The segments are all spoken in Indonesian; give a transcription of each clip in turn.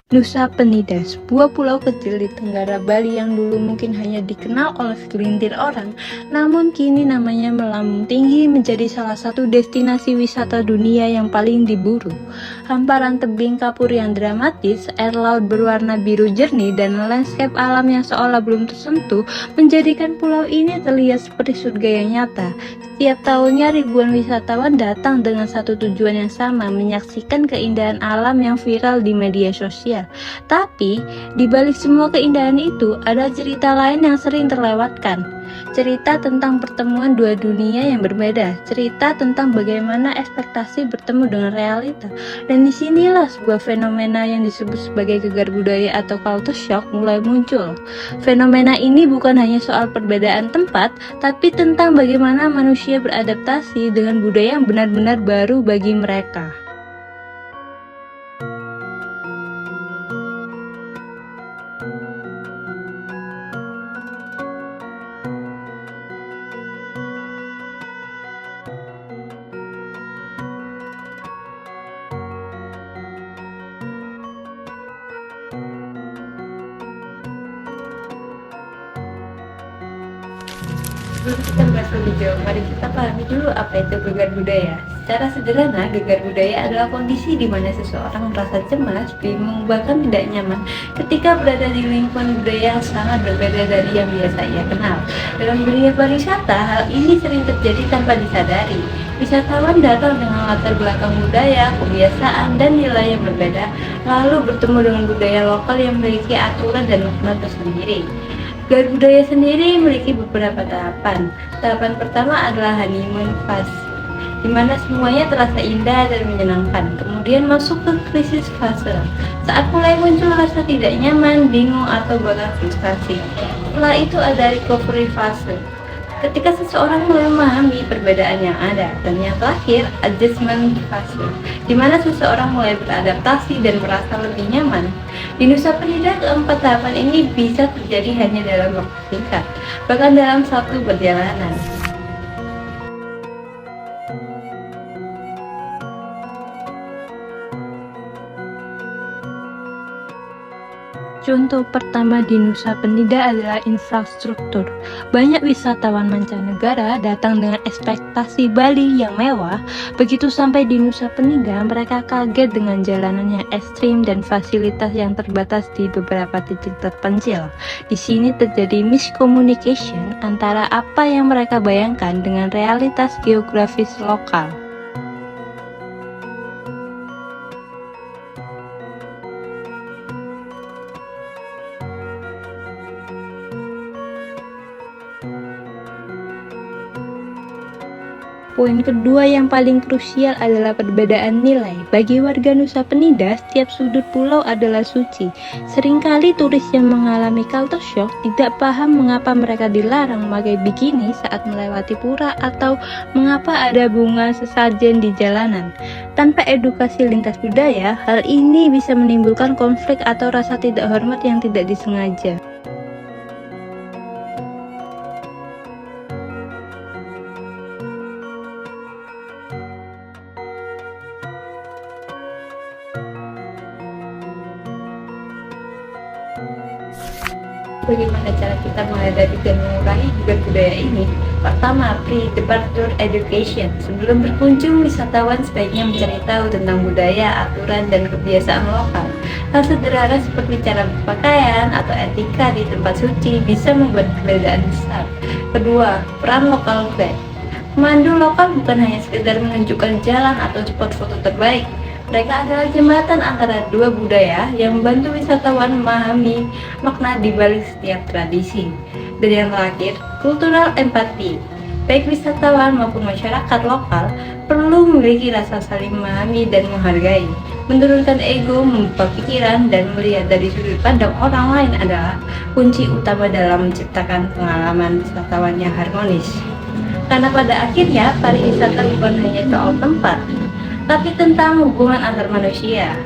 Nusa Penida, sebuah pulau kecil di tenggara Bali yang dulu mungkin hanya dikenal oleh segelintir orang, namun kini namanya melambung tinggi menjadi salah satu destinasi wisata dunia yang paling diburu. Hamparan tebing kapur yang dramatis, air laut berwarna biru jernih, dan landscape alam yang seolah belum tersentuh menjadikan pulau ini terlihat seperti surga yang nyata. Setiap tahunnya ribuan wisatawan datang dengan satu tujuan yang sama, menyaksikan keindahan alam yang viral di media sosial. Tapi, di balik semua keindahan itu, ada cerita lain yang sering terlewatkan. Cerita tentang pertemuan dua dunia yang berbeda, cerita tentang bagaimana ekspektasi bertemu dengan realita. Dan disinilah sebuah fenomena yang disebut sebagai gegar budaya atau culture shock mulai muncul. Fenomena ini bukan hanya soal perbedaan tempat, tapi tentang bagaimana manusia beradaptasi dengan budaya yang benar-benar baru bagi mereka. Sebelum kita bahas lebih jauh, mari kita pahami dulu apa itu gegar budaya. Secara sederhana, gegar budaya adalah kondisi di mana seseorang merasa cemas, bingung, bahkan tidak nyaman ketika berada di lingkungan budaya yang sangat berbeda dari yang biasa ia kenal. Dalam dunia pariwisata, hal ini sering terjadi tanpa disadari. Wisatawan datang dengan latar belakang budaya, kebiasaan, dan nilai yang berbeda, lalu bertemu dengan budaya lokal yang memiliki aturan dan makna tersendiri. Gegar budaya sendiri memiliki beberapa tahapan. Tahapan pertama adalah honeymoon phase, di mana semuanya terasa indah dan menyenangkan. Kemudian masuk ke krisis fase, saat mulai muncul rasa tidak nyaman, bingung, atau bahkan frustasi. Setelah itu ada recovery fase, ketika seseorang mulai memahami perbedaan yang ada. Dan yang terakhir, adjustment fase, di mana seseorang mulai beradaptasi dan merasa lebih nyaman. Di Nusa Penida, keempat tahapan ini bisa terjadi hanya dalam waktu singkat, bahkan dalam satu perjalanan. Contoh pertama di Nusa Penida adalah infrastruktur. Banyak wisatawan mancanegara datang dengan ekspektasi Bali yang mewah. Begitu sampai di Nusa Penida, mereka kaget dengan jalanan yang ekstrim dan fasilitas yang terbatas di beberapa titik terpencil. Di sini terjadi miscommunication antara apa yang mereka bayangkan dengan realitas geografis lokal. Poin kedua yang paling krusial adalah perbedaan nilai. Bagi warga Nusa Penida, setiap sudut pulau adalah suci. Seringkali turis yang mengalami culture shock tidak paham mengapa mereka dilarang memakai bikini saat melewati pura atau mengapa ada bunga sesajen di jalanan. Tanpa edukasi lintas budaya, hal ini bisa menimbulkan konflik atau rasa tidak hormat yang tidak disengaja. Bagaimana cara kita menghadapi dan mengurangi gegar budaya ini? Pertama, pre-departure education. Sebelum berkunjung, wisatawan sebaiknya mencari tahu tentang budaya, aturan, dan kebiasaan lokal. Hal sederhana seperti cara berpakaian atau etika di tempat suci bisa membuat perbedaan besar. Kedua, peran lokal guide. Pemandu lokal bukan hanya sekedar menunjukkan jalan atau spot foto terbaik. Mereka adalah jembatan antara dua budaya yang membantu wisatawan memahami makna di balik setiap tradisi. Dan yang terakhir, cultural empathy. Baik wisatawan maupun masyarakat lokal perlu memiliki rasa saling memahami dan menghargai. Menurunkan ego, membuka pikiran, dan melihat dari sudut pandang orang lain adalah kunci utama dalam menciptakan pengalaman wisatawan yang harmonis. Karena pada akhirnya, pariwisata bukan hanya soal tempat, tapi tentang hubungan antar manusia.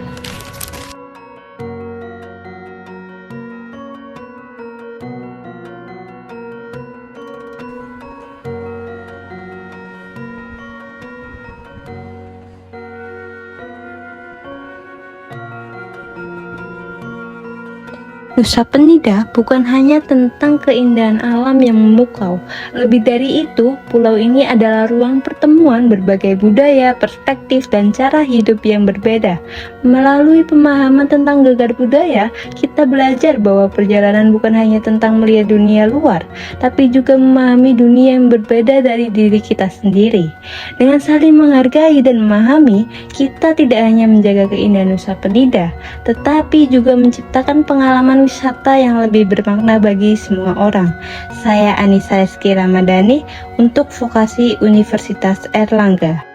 Nusa Penida bukan hanya tentang keindahan alam yang memukau. Lebih dari itu, pulau ini adalah ruang pertemuan berbagai budaya, perspektif, dan cara hidup yang berbeda. Melalui pemahaman tentang gegar budaya, kita belajar bahwa perjalanan bukan hanya tentang melihat dunia luar, tapi juga memahami dunia yang berbeda dari diri kita sendiri. Dengan saling menghargai dan memahami, kita tidak hanya menjaga keindahan Nusa Penida, tetapi juga menciptakan pengalaman wisata yang lebih bermakna bagi semua orang. Saya Anissa Rizky Ramadhani untuk Vokasi Universitas Airlangga.